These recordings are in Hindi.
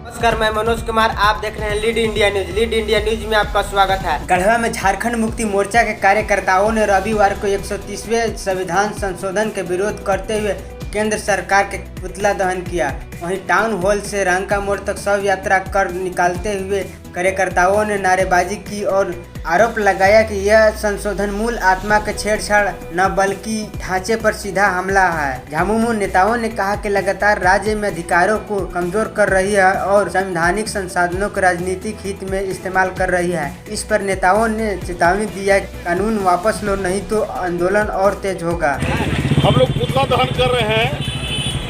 नमस्कार, मैं मनोज कुमार। आप देख रहे हैं lead India news. Lead India news में आपका स्वागत है। गढ़वा में झारखंड मुक्ति मोर्चा के कार्यकर्ताओं ने रविवार को 130वें संविधान संशोधन के विरोध करते हुए केंद्र सरकार के पुतला दहन किया। वहीं टाउन हॉल से रंका मोड़ तक शव यात्रा कर निकालते हुए कार्यकर्ताओं ने नारेबाजी की और आरोप लगाया कि यह संशोधन मूल आत्मा के छेड़छाड़ न बल्कि ढांचे पर सीधा हमला है। झामुमो नेताओं ने कहा कि लगातार राज्य में अधिकारों को कमजोर कर रही है और संवैधानिक संसाधनों को राजनीतिक हित में इस्तेमाल कर रही है। इस पर नेताओं ने चेतावनी दिया, कानून वापस लो नहीं तो आंदोलन और तेज होगा। हम लोग पुतला दहन कर रहे हैं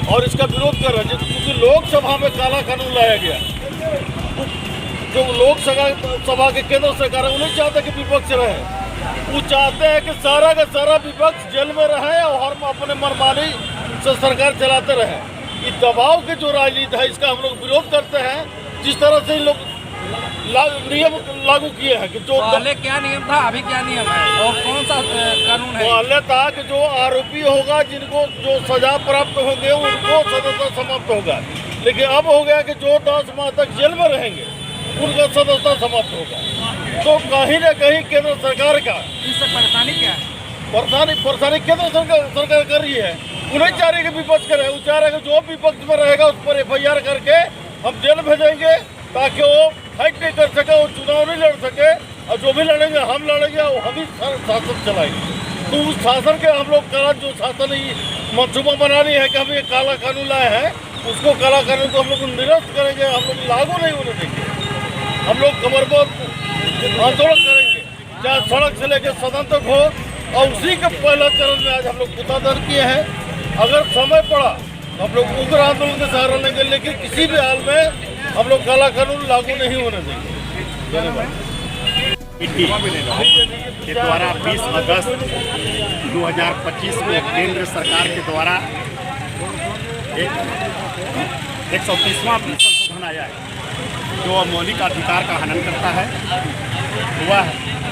और इसका विरोध कर रहे हैं क्योंकि लोकसभा में काला कानून लाया गया। जो लोकसभा के केंद्र सरकार है उन्हें चाहते कि विपक्ष रहे। वो चाहते हैं कि सारा का सारा विपक्ष जेल में रहे और हम अपने मनमानी से सरकार चलाते रहे। ये दबाव के जो राजनीति है इसका हम लोग विरोध करते हैं। जिस तरह से लोग नियम लागू किए हैं कि जो पहले क्या नियम था, अभी क्या नियम है और कौन सा कानून है? पहले था कि जो आरोपी होगा, जिनको जो सजा प्राप्त होंगे उनको सदस्यता समाप्त होगा, लेकिन अब हो गया कि जो 10 माह तक जेल में रहेंगे उनका सदस्यता समाप्त होगा। तो कहीं न कहीं केंद्र सरकार का इससे परेशानी क्या है? परेशानी केंद्र सरकार कर रही है। उन्हें चाह रही है कि विपक्ष करे। वो चाह रहे हैं कि जो विपक्ष में रहेगा उस पर FIR करके हम जेल भेजेंगे ताकि वो फाइट नहीं कर सके, वो चुनाव नहीं लड़ सके, और जो भी लड़ेंगे हम लड़ेंगे और हम ही शासन चलाएंगे। तो उस शासन के हम लोग का जो शासन ही मंसूबा बनानी है कि हम ये काला कानून लाए हैं, उसको काला कानून को हम लोग निरस्त करेंगे, हम लोग लागू नहीं होने देंगे। हम लोग कमरबंद आंदोलन करेंगे, चाहे सड़क से लेकर सदन तक हो, और उसी के पहला चरण में आज हम लोग पुतला दहन किए हैं। अगर समय पड़ा तो हम लोग उग्र आंदोलन का सहारा लेंगे, लेकिन किसी भी हाल में हम लोग काला कानून लागू नहीं होने देंगे। धन्यवाद। के द्वारा 20 अगस्त 2025 में केंद्र सरकार के द्वारा एक 130वां संशोधन आया है जो मौलिक अधिकार का हनन करता है। वह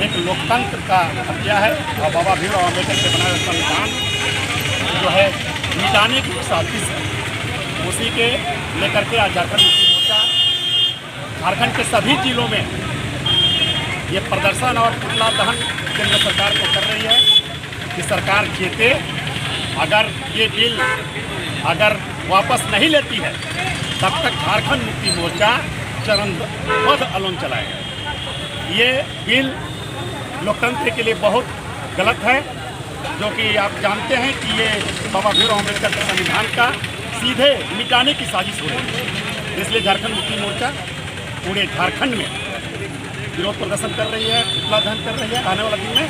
एक लोकतंत्र का हत्या है और बाबा भीमराव अम्बेडकर के बनाए संविधान जो है मिटाने की साजिश है। उसी के लेकर के आज झारखंड मुक्ति मोर्चा झारखंड के सभी जिलों में ये प्रदर्शन और पुतला दहन केंद्र सरकार को कर रही है कि सरकार जीते। अगर ये बिल अगर वापस नहीं लेती है तब तक झारखंड मुक्ति मोर्चा चरणबद्ध आंदोलन चलाएगा। ये बिल लोकतंत्र के लिए बहुत गलत है, जो कि आप जानते हैं कि ये बाबा भीमराव अम्बेडकर के संविधान का सीधे मिटाने की साजिश हो रही है। इसलिए झारखंड मुक्ति मोर्चा पूरे झारखंड में विरोध प्रदर्शन कर रही है, पुतला दहन कर रही है। आने वाला दिन में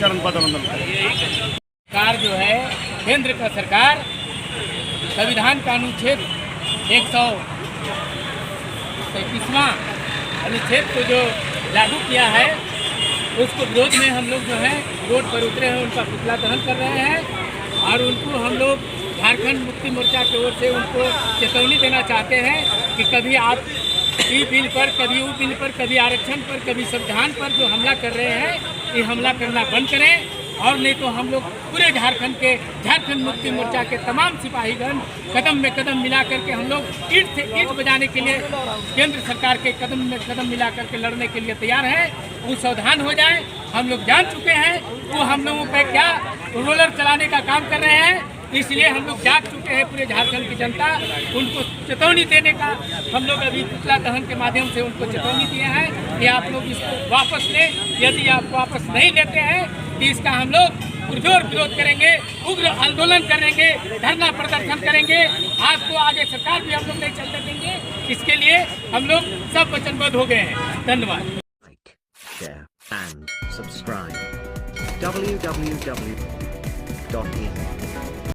चरणबद्ध आंदोलन करेगी। सरकार जो है, केंद्र का सरकार संविधान का अनुच्छेद 137वां अनुच्छेद को जो लागू किया है उसको विरोध में हम लोग जो है रोड पर उतरे हैं, उनका पुतला दहन कर रहे हैं। और उनको हम लोग झारखंड मुक्ति मोर्चा की ओर से उनको चेतावनी देना चाहते हैं कि कभी आप ई बिल पर, कभी वो बिल पर, कभी आरक्षण पर, कभी संविधान पर जो हमला कर रहे हैं, ये हमला करना बंद करें। और नहीं तो हम लोग पूरे झारखंड मुक्ति मोर्चा के तमाम सिपाहीगण कदम में कदम मिला करके हम लोग ईंट से ईंट बजाने के लिए केंद्र सरकार के कदम में कदम मिला करके लड़ने के लिए तैयार हैं। वो सावधान हो जाए। हम लोग जान चुके हैं वो हम लोगों पे क्या रोलर चलाने का काम कर रहे हैं, इसलिए हम लोग जाग चुके हैं। पूरे झारखंड की जनता उनको चेतावनी देने का हम लोग अभी पुतला दहन के माध्यम से उनको चेतावनी दिए हैं कि आप लोग इसको वापस लें। यदि आप वापस नहीं लेते हैं तो इसका हम लोग पुरजोर विरोध करेंगे, उग्र आंदोलन करेंगे, धरना प्रदर्शन करेंगे। आपको आगे सरकार भी हम लोग नहीं चलने देंगे। इसके लिए हम लोग सब वचनबद्ध हो गए हैं। धन्यवाद। Share and subscribe. www.in